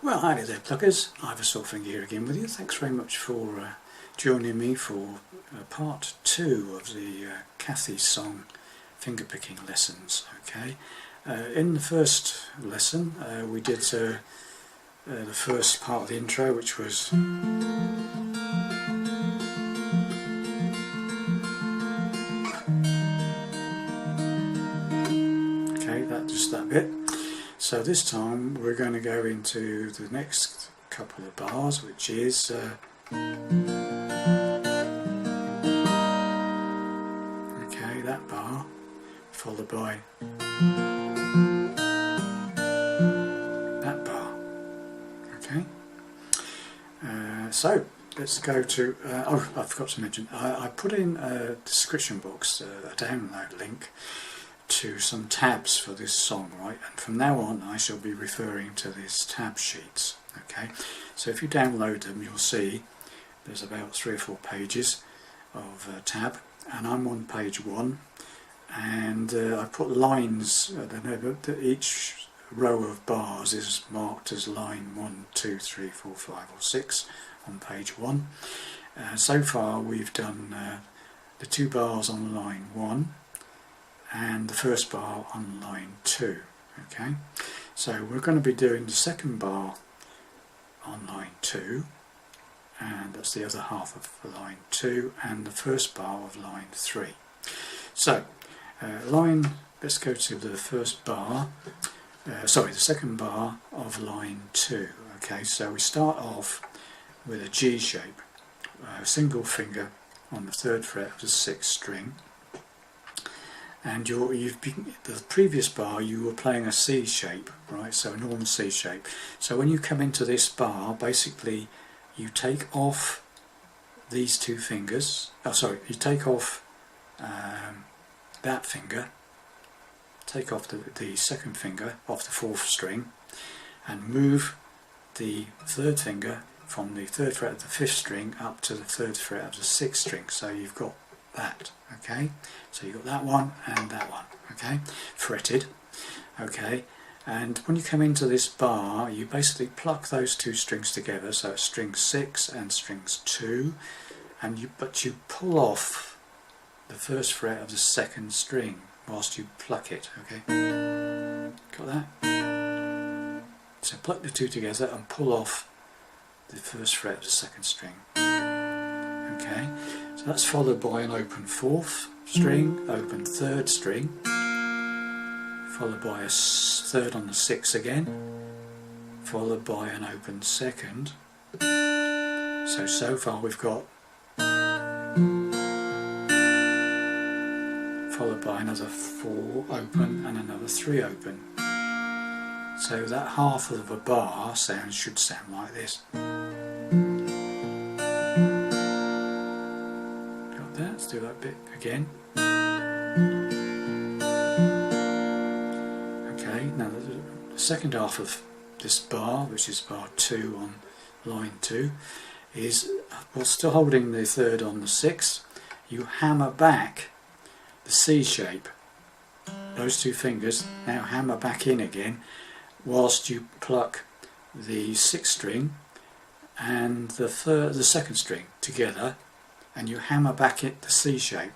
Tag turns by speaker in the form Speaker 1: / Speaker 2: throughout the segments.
Speaker 1: Well, howdy there pluggers, Eva Cassidy here again with you. Thanks very much for joining me for part 2 of the Kathy song finger picking lessons. Okay, in the first lesson we did the first part of the intro, which was okay, just that bit. So this time we're going to go into the next couple of bars, which is okay, that bar followed by that bar. Okay, so let's go to oh, I forgot to mention, I put in a description box a download link to some tabs for this song, right? And from now on I shall be referring to these tab sheets. Okay, so if you download them, you'll see there's about 3 or 4 pages of tab, and I'm on page 1, and I put lines. Each row of bars is marked as line 1, 2, 3, 4, 5 or 6 on page 1. So far we've done the 2 bars on line 1 and the first bar on line 2. Okay, so we're going to be doing the second bar on line 2, and that's the other half of line 2, and the first bar of line 3. So let's go to the first bar, the second bar of line 2. Okay, so we start off with a G shape, single finger on the 3rd fret of the 6th string. And the previous bar you were playing a C shape, right? So a normal C shape. So when you come into this bar, basically you take off these 2 fingers. You take off that finger, take off the second finger off the 4th string, and move the 3rd finger from the 3rd fret of the 5th string up to the 3rd fret of the 6th string. So you've got that. Okay, so you've got that one and that one, okay, fretted. Okay, and when you come into this bar, you basically pluck those 2 strings together, so it's string 6 and strings 2, and but you pull off the 1st fret of the 2nd string whilst you pluck it. Okay, got that? So pluck the 2 together and pull off the 1st fret of the 2nd string. Okay, so that's followed by an open 4th string, open 3rd string, followed by a 3rd on the 6th again, followed by an open 2nd. So far we've got followed by another 4 open and another 3 open. So that half of a bar should sound like this. Let's do that bit again. Okay, now the second half of this bar, which is bar 2 on line 2, is, while still holding the 3rd on the 6th, you hammer back the C shape. Those 2 fingers now hammer back in again whilst you pluck the 6th string and the 2nd string together, and you hammer back it the C shape.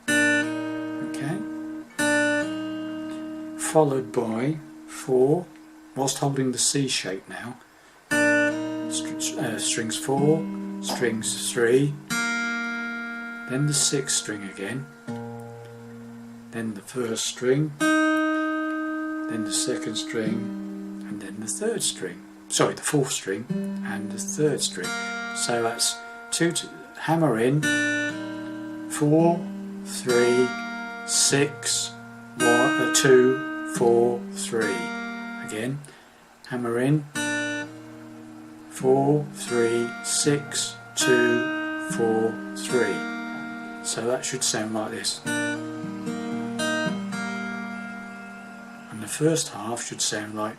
Speaker 1: Okay, followed by 4, whilst holding the C shape now, strings 4, strings 3, then the 6th string again, then the 1st string, then the 2nd string, and then the 3rd string. Sorry, the 4th string and the 3rd string. So that's 2 to hammer in, 4, 3, 6, 1, 2, 4, 3. Again, hammer in, 4, 3, 6, 2, 4, 3. So that should sound like this. And the first half should sound like.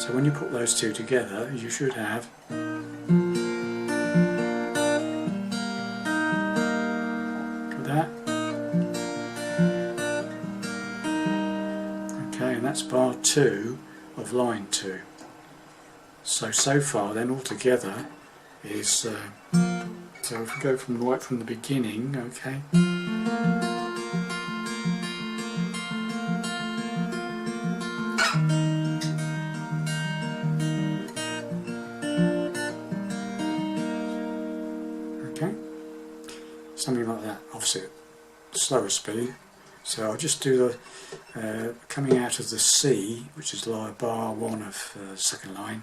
Speaker 1: So when you put those 2 together, you should have that. Okay, and that's bar 2 of line 2. So far then altogether is, so if we go from right from the beginning, okay. Okay, something like that, obviously at slower speed. So I'll just do the coming out of the C, which is like bar 1 of the second line.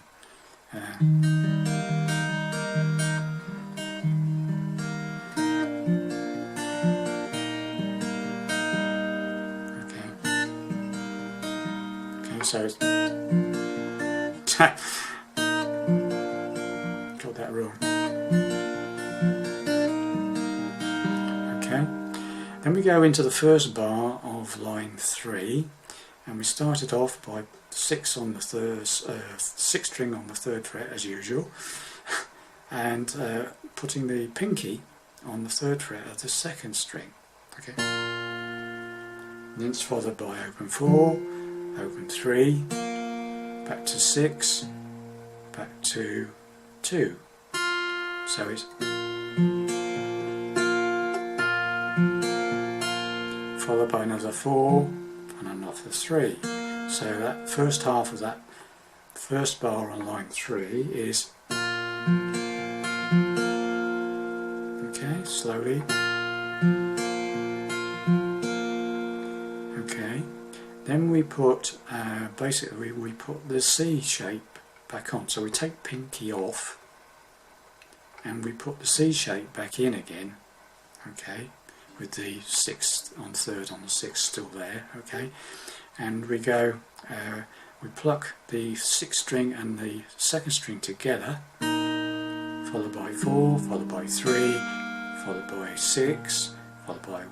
Speaker 1: Okay, so it's got that wrong. Okay, then we go into the first bar of line 3, and we started off by 6 on the third, 6th string on the 3rd fret as usual, and putting the pinky on the 3rd fret of the 2nd string. Okay, and then it's followed by open 4, open 3, back to 6, back to 2. So it's followed by another 4 and another 3. So that first half of that first bar on line 3 is, okay, slowly. Okay, then we put, basically we put the C shape back on. So we take pinky off and we put the C shape back in again, okay, with the 6th on 3rd on the 6th still there, okay, and we go, we pluck the 6th string and the 2nd string together, followed by 4, followed by 3, followed by 6, followed by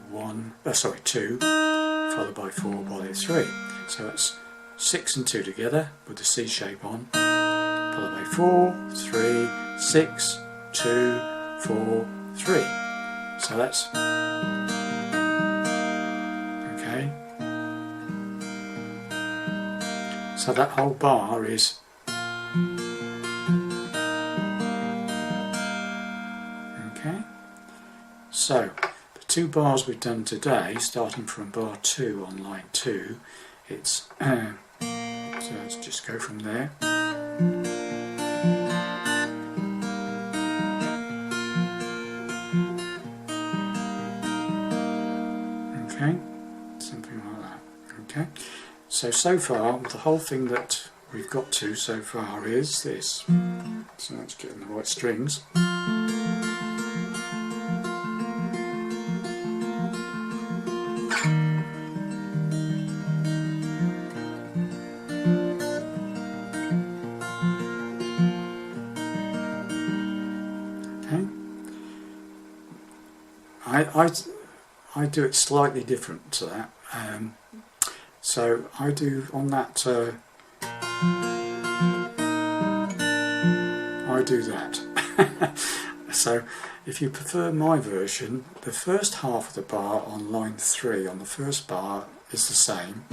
Speaker 1: 2, followed by 4, by 3. So that's 6 and 2 together with the C shape on, followed by 4, 3, 6, 2, 4, 3. So that's, okay, so that whole bar is, okay, so the 2 bars we've done today, starting from bar 2 on line 2, it's, so let's just go from there. Okay, something like that. Okay, so far the whole thing that we've got to so far is this. So let's get in the right strings. Okay, I do it slightly different to that. So I do on that, I do that. So if you prefer my version, the first half of the bar on line 3 on the first bar is the same.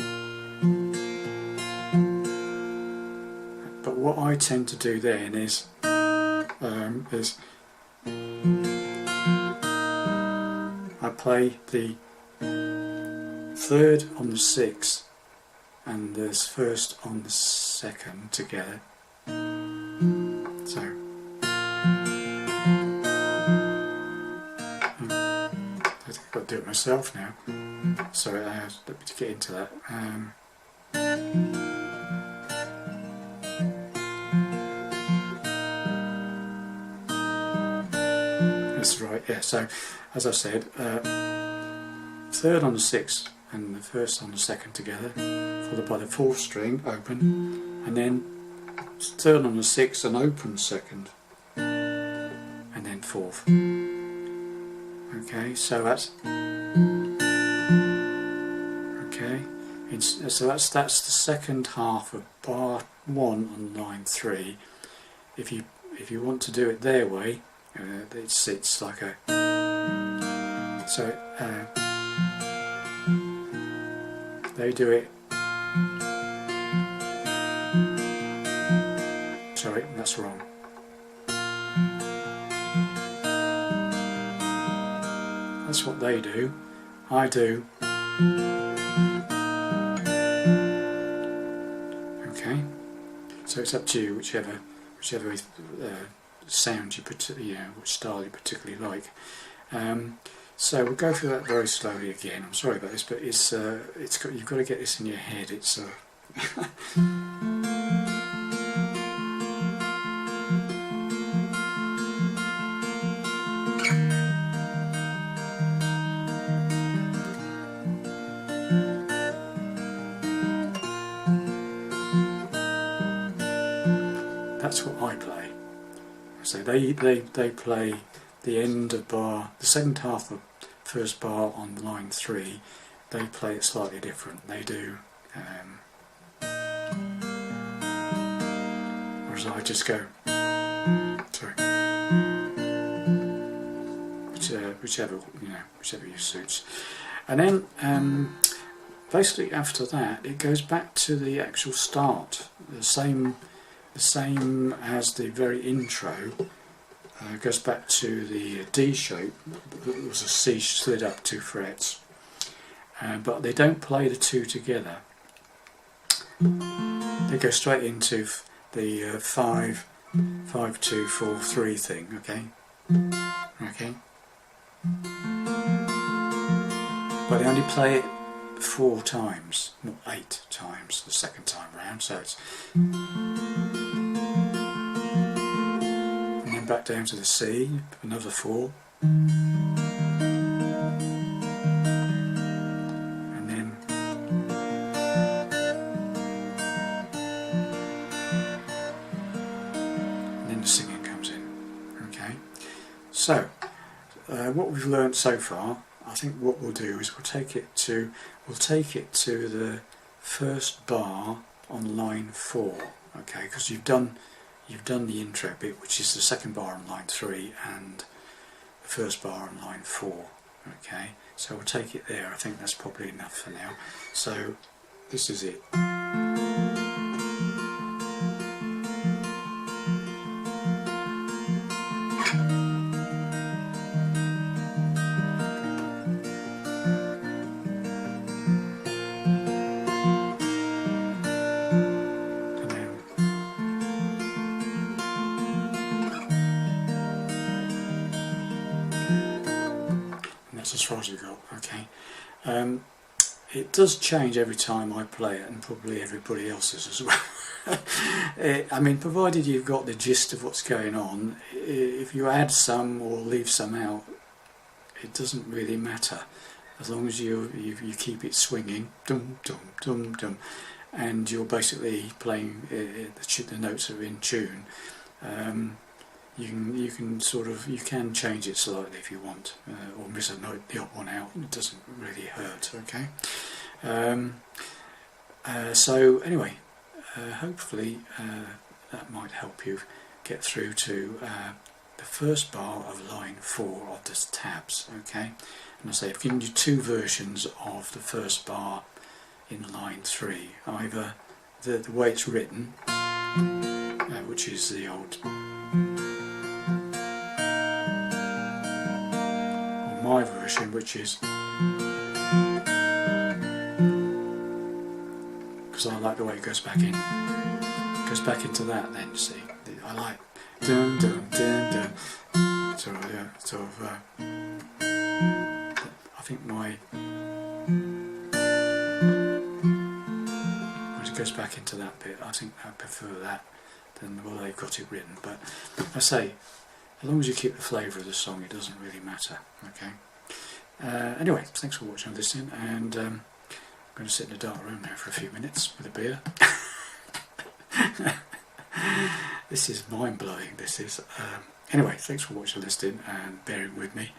Speaker 1: But what I tend to do then is I play the 3rd on the 6th and the 1st on the 2nd together. So I've got to do it myself now. Sorry, let me get into that. That's right, yeah, so as I said, 3rd on the 6th and the 1st on the 2nd together, followed by the 4th string open, and then 3rd on the 6th and open 2nd, and then 4th. Okay, so that's, okay, so that's the second half of bar 1 on line 3. If you want to do it their way, it's like a, so they do it sorry, that's wrong. That's what they do. I do. Okay. So it's up to you, whichever sound which style you particularly like. So we'll go through that very slowly again. I'm sorry about this, but you've got to get this in your head. It's that's what I play. So they play the end of bar, the second half of first bar on line 3. They play it slightly different. They do, whereas I just go, sorry, whichever you suits, and then basically after that it goes back to the actual start, the same as the very intro. Goes back to the D shape. It was a C slid up 2 frets, but they don't play the two together. They go straight into the 5, 5, 2, 4, 3 thing. Okay. But they only play it 4 times, not 8 times the second time round. So it's. Back down to the C, another 4, and then the singing comes in. Okay, so what we've learnt so far, I think what we'll do is we'll take it to the first bar on line 4. Okay, because you've done the intro bit, which is the second bar on line 3 and the first bar on line 4. Okay, so we'll take it there. I think that's probably enough for now. So this is it. As far as we got. Okay, it does change every time I play it, and probably everybody else's as well. I mean, provided you've got the gist of what's going on, if you add some or leave some out, it doesn't really matter, as long as you keep it swinging, dum dum dum dum, and you're basically playing the notes are in tune. You can change it slightly if you want, or miss a note, the odd one out. It doesn't really hurt. Okay. So anyway, hopefully that might help you get through to the first bar of line 4 of the tabs. Okay. And I say I've given you 2 versions of the first bar in line 3. Either the way it's written, which is the old. My version, which is, because I like the way it goes back in. It goes back into that. Then you see, I like dun dun dun dun. I think when it goes back into that bit, I think I prefer that than the way they've got it written. But I say, as long as you keep the flavour of the song, it doesn't really matter. Okay. Anyway, thanks for watching and listening, and I'm going to sit in a dark room now for a few minutes with a beer. This is mind-blowing. This is. Anyway, thanks for watching and listening and bearing with me.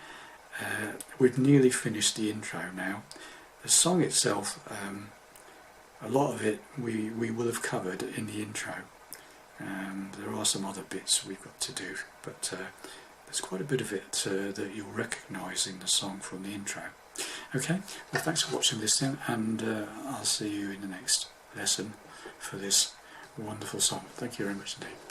Speaker 1: We've nearly finished the intro now. The song itself, a lot of it we will have covered in the intro. There are some other bits we've got to do, but there's quite a bit of it that you'll recognise in the song from the intro. Okay, well, thanks for watching this then, and I'll see you in the next lesson for this wonderful song. Thank you very much indeed.